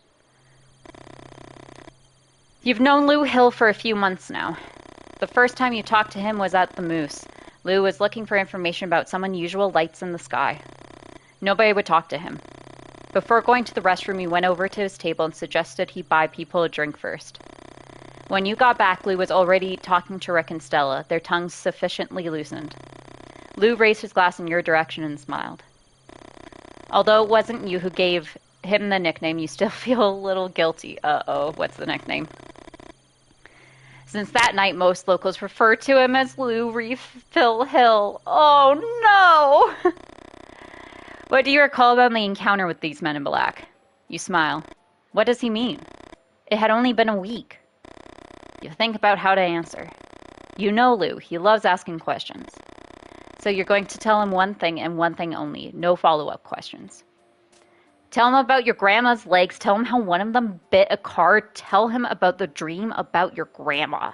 A: You've known Lou Hill for a few months now. The first time you talked to him was at the Moose. Lou was looking for information about some unusual lights in the sky. Nobody would talk to him. Before going to the restroom, you went over to his table and suggested he buy people a drink first. When you got back, Lou was already talking to Rick and Stella, their tongues sufficiently loosened. Lou raised his glass in your direction and smiled. Although it wasn't you who gave him the nickname, you still feel a little guilty. Uh-oh, what's the nickname? Since that night, most locals refer to him as Lou Refill Hill. Oh, no! What do you recall about the encounter with these men in black? You smile. What does he mean? It had only been a week. You think about how to answer. You know Lou. He loves asking questions. So you're going to tell him one thing and one thing only. No follow-up questions. Tell him about your grandma's legs. Tell him how one of them bit a car. Tell him about the dream about your grandma.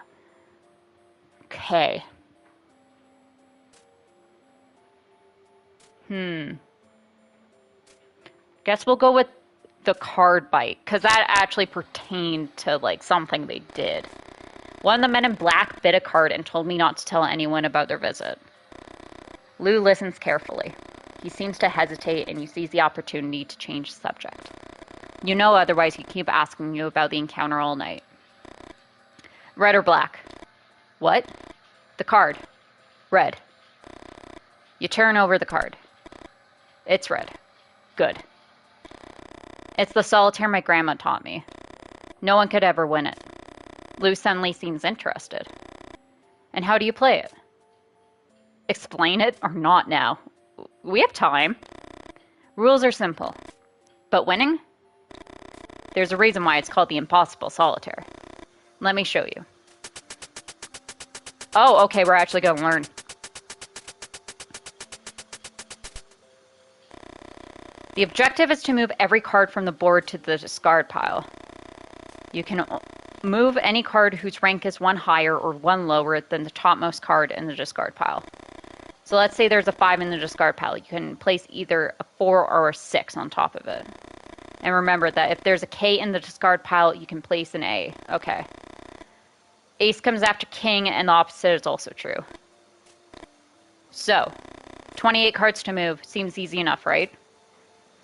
A: Okay. Guess we'll go with the card bite, because that actually pertained to, like, something they did. One of the men in black bit a card and told me not to tell anyone about their visit. Lou listens carefully. He seems to hesitate, and you seize the opportunity to change the subject. You know otherwise he'd keep asking you about the encounter all night. Red or black? What? The card. Red. You turn over the card. It's red. Good. It's the solitaire my grandma taught me. No one could ever win it. Lou suddenly seems interested. And how do you play it? Explain it or not now. We have time. Rules are simple. But winning? There's a reason why it's called the impossible solitaire. Let me show you. Oh, okay, we're actually going to learn. The objective is to move every card from the board to the discard pile. You can move any card whose rank is one higher or one lower than the topmost card in the discard pile. So let's say there's a 5 in the discard pile. You can place either a 4 or a 6 on top of it. And remember that if there's a K in the discard pile, you can place an A. Okay. Ace comes after King, and the opposite is also true. So, 28 cards to move. Seems easy enough, right?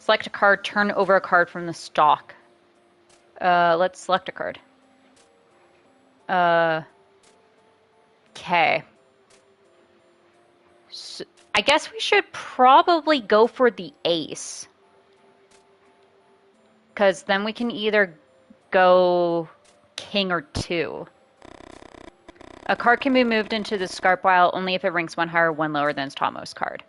A: Select a card, turn over a card from the stock. Let's select a card. Okay. So, I guess we should probably go for the ace. Because then we can either go king or 2. A card can be moved into the discard pile only if it ranks one higher or one lower than its topmost card.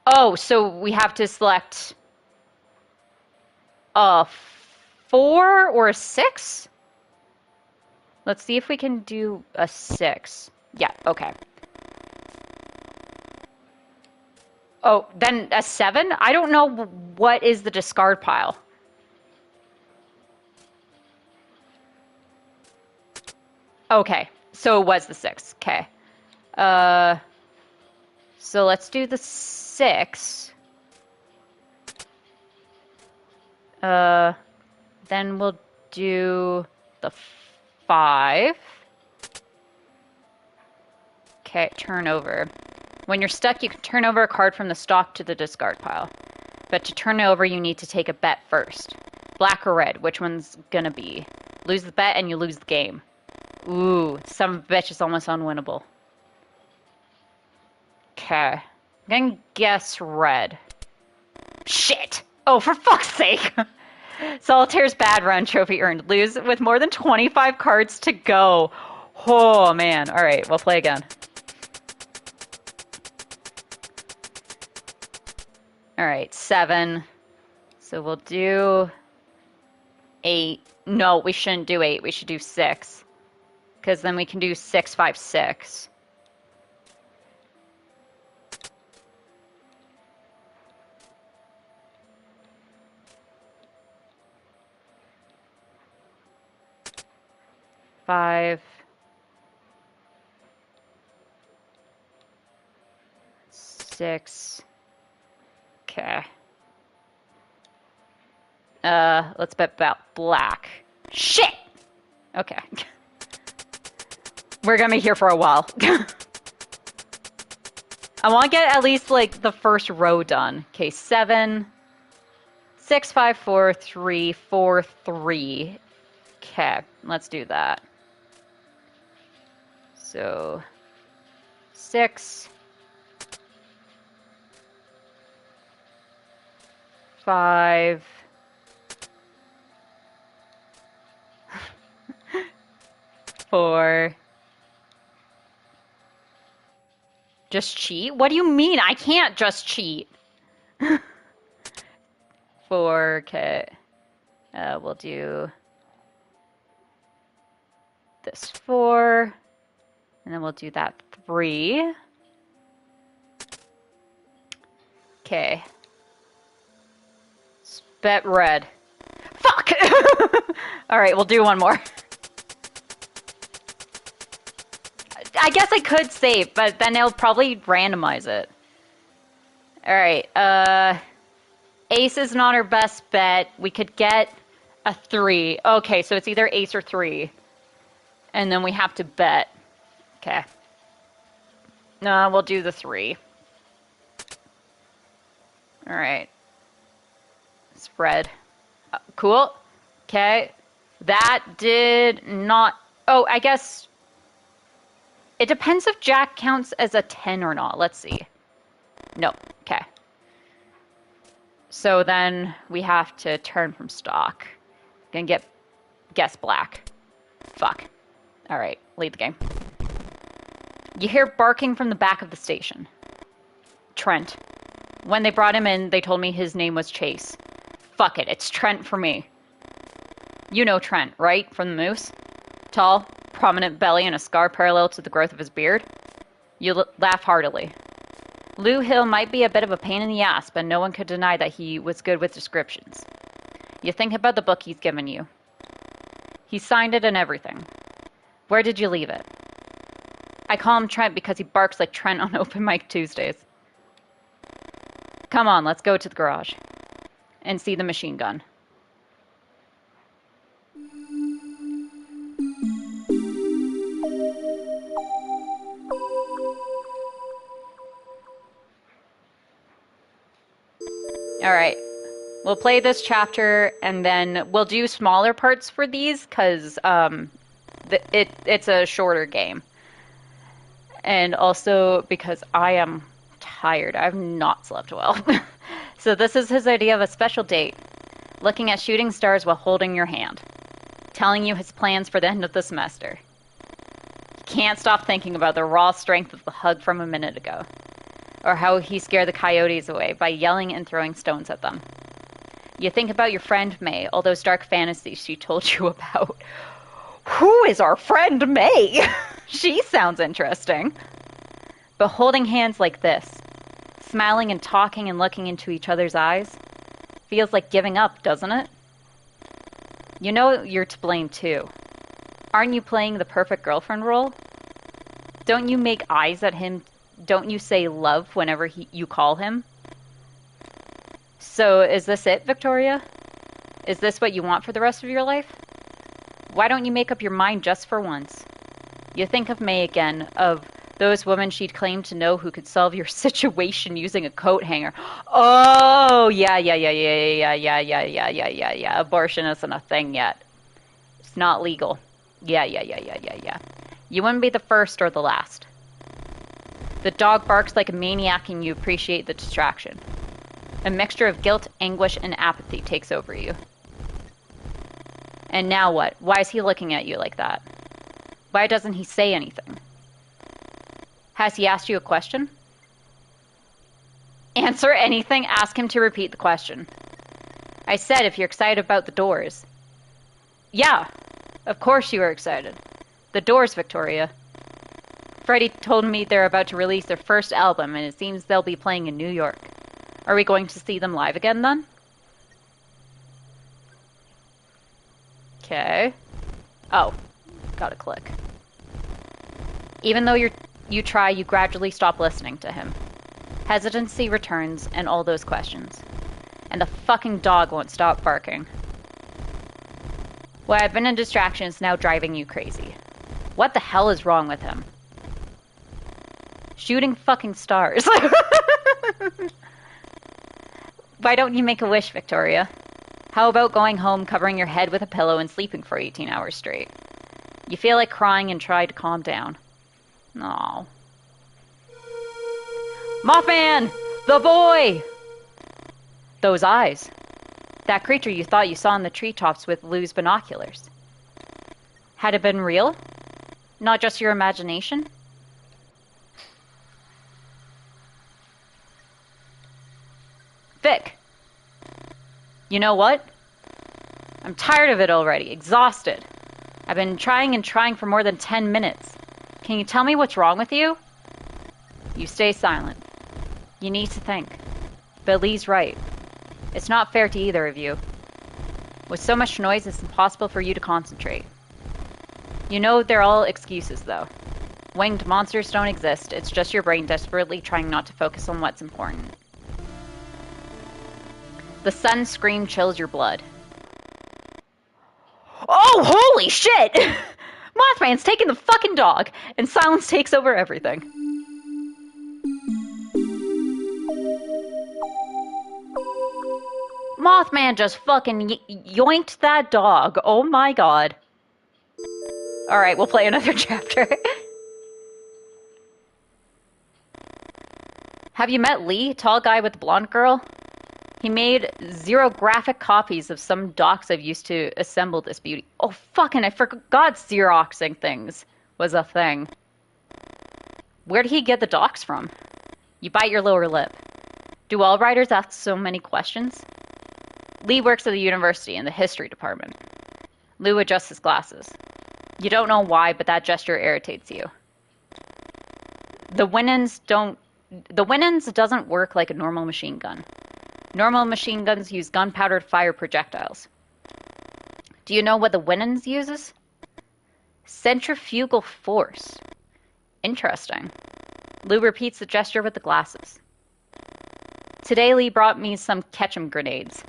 A: Oh, so we have to select a 4 or a 6? Let's see if we can do a 6. Yeah, okay. Oh, then a 7? I don't know what is the discard pile. Okay, so it was the 6. Okay. So let's do the 6. Then we'll do the 5. Okay, turn over. When you're stuck, you can turn over a card from the stock to the discard pile. But to turn it over, you need to take a bet first. Black or red, which one's gonna be? Lose the bet and you lose the game. Ooh, some bitch is almost unwinnable. Okay. I'm gonna guess red. Shit! Oh, for fuck's sake! Solitaire's bad run, trophy earned. Lose with more than 25 cards to go. Oh, man. Alright, we'll play again. Alright, 7. So we'll do 8. No, we shouldn't do 8. We should do 6. Because then we can do 6, 5, 6. Five, 6. Okay. Let's bet about black. Shit! Okay. We're gonna be here for a while. I want to get at least, like, the first row done. Okay, 7, 6, 5, 4, 3, 4, 3. Okay, let's do that. So, 6, 5, 4. Just cheat? What do you mean? I can't just cheat. 4, okay. We'll do this 4. And then we'll do that 3. Okay. Let's bet red. Fuck! Alright, we'll do one more. I guess I could save, but then it'll probably randomize it. Alright, ace is not our best bet. We could get a 3. Okay, so it's either ace or 3. And then we have to bet. Okay. No, we'll do the 3. Alright. It's red. Cool. Okay. That did not... Oh, I guess... It depends if Jack counts as a 10 or not. Let's see. No. Okay. So then we have to turn from stock. Gonna guess black. Fuck. Alright, lead the game. You hear barking from the back of the station. Trent. When they brought him in, they told me his name was Chase. Fuck it, it's Trent for me. You know Trent, right? From the Moose? Tall, prominent belly and a scar parallel to the growth of his beard. You laugh heartily. Lou Hill might be a bit of a pain in the ass, but no one could deny that he was good with descriptions. You think about the book he's given you. He signed it and everything. Where did you leave it? I call him Trent because he barks like Trent on open mic Tuesdays. Come on, let's go to the garage and see the machine gun. Alright, we'll play this chapter and then we'll do smaller parts for these because it's a shorter game. And also because I am tired. I've not slept well. So this is his idea of a special date. Looking at shooting stars while holding your hand. Telling you his plans for the end of the semester. You can't stop thinking about the raw strength of the hug from a minute ago. Or how he scared the coyotes away by yelling and throwing stones at them. You think about your friend May, all those dark fantasies she told you about. Who is our friend May? She sounds interesting. But holding hands like this, smiling and talking and looking into each other's eyes, feels like giving up, doesn't it? You know you're to blame too. Aren't you playing the perfect girlfriend role? Don't you make eyes at him? Don't you say love whenever you call him? So is this it, Victoria? Is this what you want for the rest of your life? Why don't you make up your mind just for once? You think of May again, of those women she'd claimed to know who could solve your situation using a coat hanger. Oh, yeah. Abortion isn't a thing yet. It's not legal. Yeah. You wouldn't be the first or the last. The dog barks like a maniac and you appreciate the distraction. A mixture of guilt, anguish, and apathy takes over you. And now what? Why is he looking at you like that? Why doesn't he say anything? Has he asked you a question? Answer anything, ask him to repeat the question. I said if you're excited about the Doors. Yeah, of course you are excited. The Doors, Victoria. Freddie told me they're about to release their first album and it seems they'll be playing in New York. Are we going to see them live again then? Okay. Oh, gotta click. Even though you try, you gradually stop listening to him. Hesitancy returns and all those questions. And the fucking dog won't stop barking. What had been a distraction is now driving you crazy. What the hell is wrong with him? Shooting fucking stars. Why don't you make a wish, Victoria? How about going home, covering your head with a pillow, and sleeping for 18 hours straight? You feel like crying and try to calm down. Aw. Mothman! The boy! Those eyes. That creature you thought you saw in the treetops with Lou's binoculars. Had it been real? Not just your imagination? Vic! You know what? I'm tired of it already, exhausted. I've been trying and trying for more than 10 minutes. Can you tell me what's wrong with you? You stay silent. You need to think. But Lee's right. It's not fair to either of you. With so much noise, it's impossible for you to concentrate. You know they're all excuses, though. Winged monsters don't exist. It's just your brain desperately trying not to focus on what's important. The sun's scream chills your blood. Oh, holy shit! Mothman's taking the fucking dog, and silence takes over everything. Mothman just fucking yoinked that dog. Oh my god. Alright, we'll play another chapter. Have you met Lee, tall guy with the blonde girl? He made xerographic copies of some docs I've used to assemble this beauty. Oh, fucking, I forgot Xeroxing things was a thing. Where did he get the docs from? You bite your lower lip. Do all writers ask so many questions? Lee works at the university in the history department. Lou adjusts his glasses. You don't know why, but that gesture irritates you. The Winans doesn't work like a normal machine gun. Normal machine guns use gunpowder to fire projectiles. Do you know what the Winans uses? Centrifugal force. Interesting. Lou repeats the gesture with the glasses. Today Lee brought me some ketchum grenades.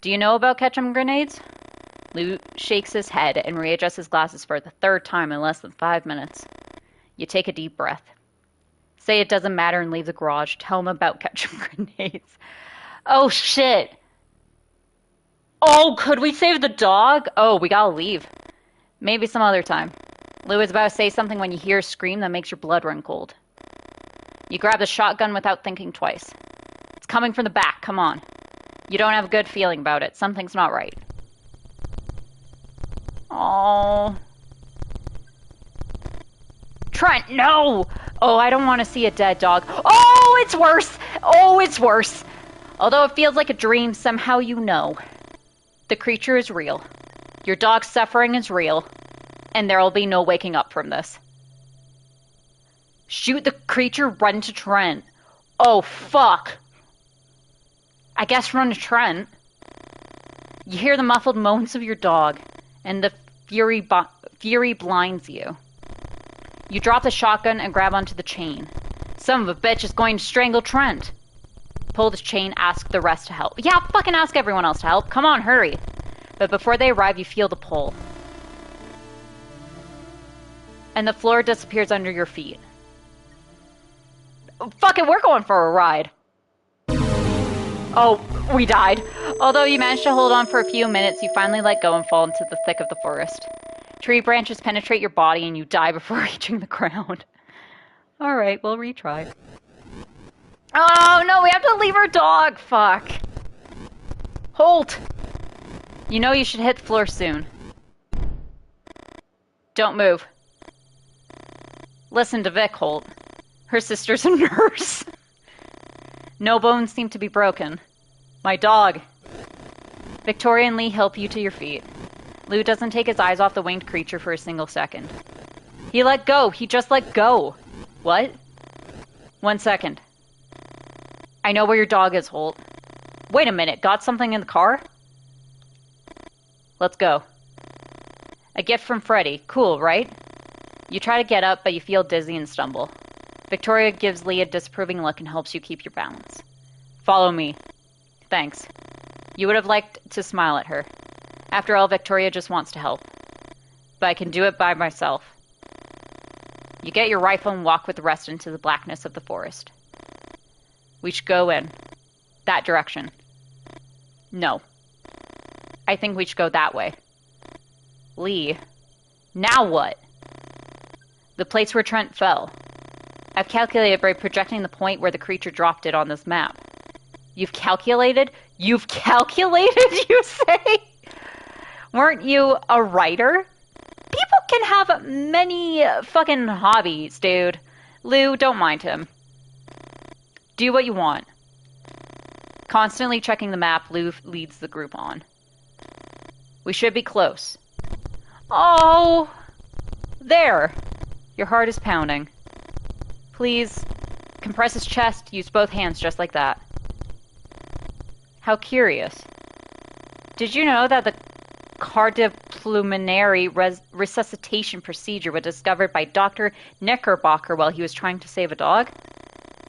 A: Do you know about ketchum grenades? Lou shakes his head and readjusts his glasses for the third time in less than 5 minutes. You take a deep breath. Say it doesn't matter and leave the garage. Tell him about ketchum grenades. Oh, shit. Oh, could we save the dog? Oh, we gotta leave. Maybe some other time. Lou is about to say something when you hear a scream that makes your blood run cold. You grab the shotgun without thinking twice. It's coming from the back, come on. You don't have a good feeling about it. Something's not right. Oh. Trent, no! Oh, I don't want to see a dead dog. Oh, it's worse! Oh, it's worse! Although it feels like a dream, somehow you know. The creature is real. Your dog's suffering is real. And there will be no waking up from this. Shoot the creature, run to Trent. Oh, fuck. I guess run to Trent. You hear the muffled moans of your dog, and the Fury blinds you. You drop the shotgun and grab onto the chain. Son of a bitch is going to strangle Trent. Pull the chain, ask the rest to help. Yeah, fucking ask everyone else to help. Come on, hurry. But before they arrive, you feel the pull. And the floor disappears under your feet. Fuck it, we're going for a ride. Oh, we died. Although you managed to hold on for a few minutes, you finally let go and fall into the thick of the forest. Tree branches penetrate your body and you die before reaching the ground. Alright, we'll retry. Oh no, we have to leave our dog! Fuck. Holt! You know you should hit the floor soon. Don't move. Listen to Vic, Holt. Her sister's a nurse. No bones seem to be broken. My dog. Victoria and Lee help you to your feet. Lou doesn't take his eyes off the winged creature for a single second. He let go. He just let go. What? 1 second. I know where your dog is, Holt. Wait a minute. Got something in the car? Let's go. A gift from Freddy. Cool, right? You try to get up, but you feel dizzy and stumble. Victoria gives Lee a disapproving look and helps you keep your balance. Follow me. Thanks. You would have liked to smile at her. After all, Victoria just wants to help. But I can do it by myself. You get your rifle and walk with the rest into the blackness of the forest. We should go in. That direction. No. I think we should go that way. Lee. Now what? The place where Trent fell. I've calculated by projecting the point where the creature dropped it on this map. You've calculated? You've calculated, you say? Weren't you a writer? People can have many fucking hobbies, dude. Lou, don't mind him. Do what you want. Constantly checking the map, Lou leads the group on. We should be close. Oh! There! Your heart is pounding. Please, compress his chest, use both hands just like that. How curious. Did you know that the cardiopulmonary resuscitation procedure was discovered by Dr. Knickerbocker while he was trying to save a dog?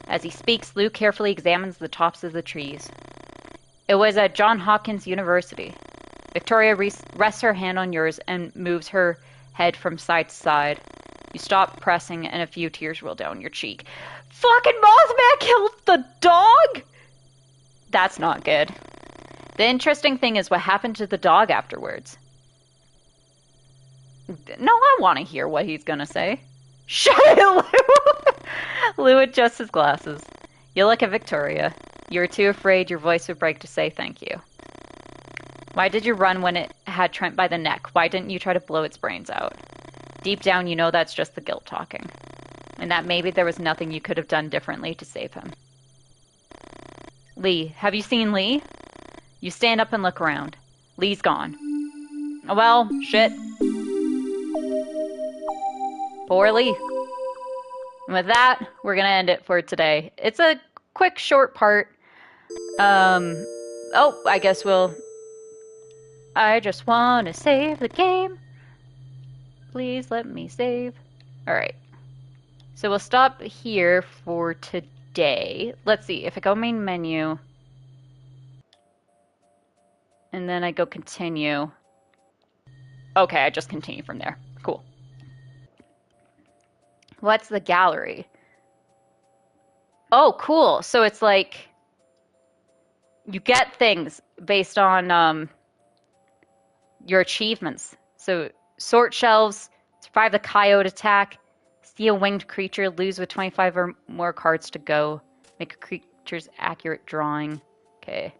A: As he speaks, Lou carefully examines the tops of the trees. It was at Johns Hopkins University. Victoria rests her hand on yours and moves her head from side to side. You stop pressing and a few tears roll down your cheek. Fucking Mothman killed the dog?! That's not good. The interesting thing is what happened to the dog afterwards. No, I want to hear what he's gonna say. Shut it, Lou! Lou adjusts his glasses. You look at Victoria. You were too afraid your voice would break to say thank you. Why did you run when it had Trent by the neck? Why didn't you try to blow its brains out? Deep down, you know that's just the guilt talking. And that maybe there was nothing you could have done differently to save him. Lee, have you seen Lee? You stand up and look around. Lee's gone. Oh, well, shit. Poor Lee. And with that, we're gonna end it for today. It's a quick, short part. Oh, I guess I just want to save the game. Please let me save. Alright. So we'll stop here for today. Let's see. If I go main menu. And then I go continue. Okay, I just continue from there. Cool. What's the gallery? Oh, cool. So it's like you get things based on your achievements. So sort shelves, survive the coyote attack, see a winged creature, lose with 25 or more cards to go, make a creature's accurate drawing. Okay.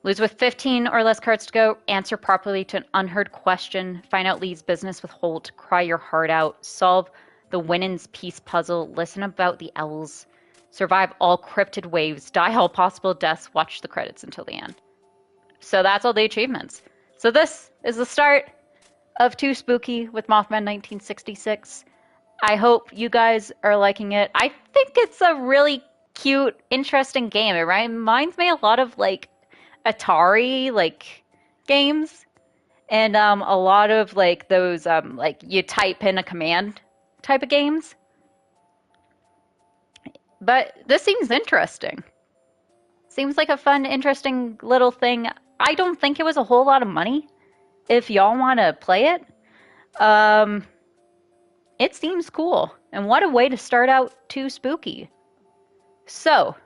A: Lose with 15 or less cards to go, answer properly to an unheard question, find out Lee's business with Holt, cry your heart out, solve the Winnin's Peace puzzle, listen about the owls, survive all cryptid waves, die all possible deaths, watch the credits until the end. So that's all the achievements. So this is the start of Too Spooky with Mothman 1966. I hope you guys are liking it. I think it's a really cute, interesting game. It reminds me a lot of like Atari like games. and a lot of like those like you type in a command type of games. But this seems interesting. Seems like a fun, interesting little thing. I don't think it was a whole lot of money. If y'all want to play it, um, it seems cool. And what a way to start out Too Spooky. So,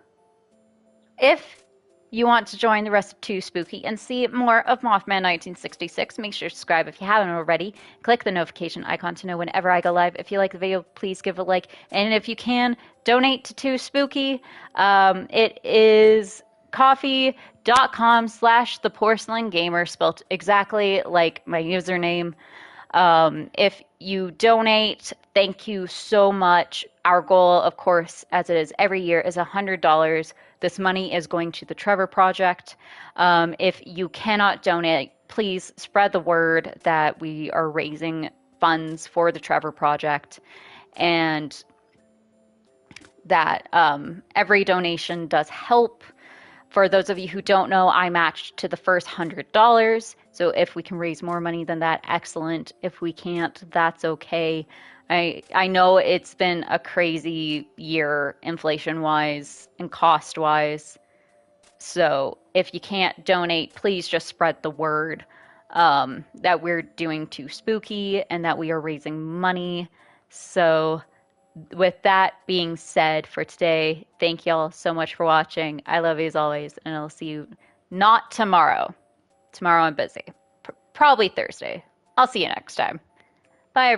A: if you want to join the rest of Too Spooky and see more of Mothman 1966, make sure to subscribe if you haven't already. Click the notification icon to know whenever I go live. If you like the video, please give a like. And if you can, donate to Too Spooky. It is coffee.com/ThePorcelainGamer, spelled exactly like my username. If you donate, thank you so much. Our goal, of course, as it is every year, is $100. This money is going to the Trevor Project. If you cannot donate, please spread the word that we are raising funds for the Trevor Project and that every donation does help. For those of you who don't know, I matched to the first $100. So if we can raise more money than that, excellent. If we can't, that's okay. I know it's been a crazy year inflation-wise and cost-wise. So if you can't donate, please just spread the word that we're doing Too Spooky and that we are raising money. So with that being said for today, thank y'all so much for watching. I love you as always, and I'll see you not tomorrow. Tomorrow I'm busy. Probably Thursday. I'll see you next time.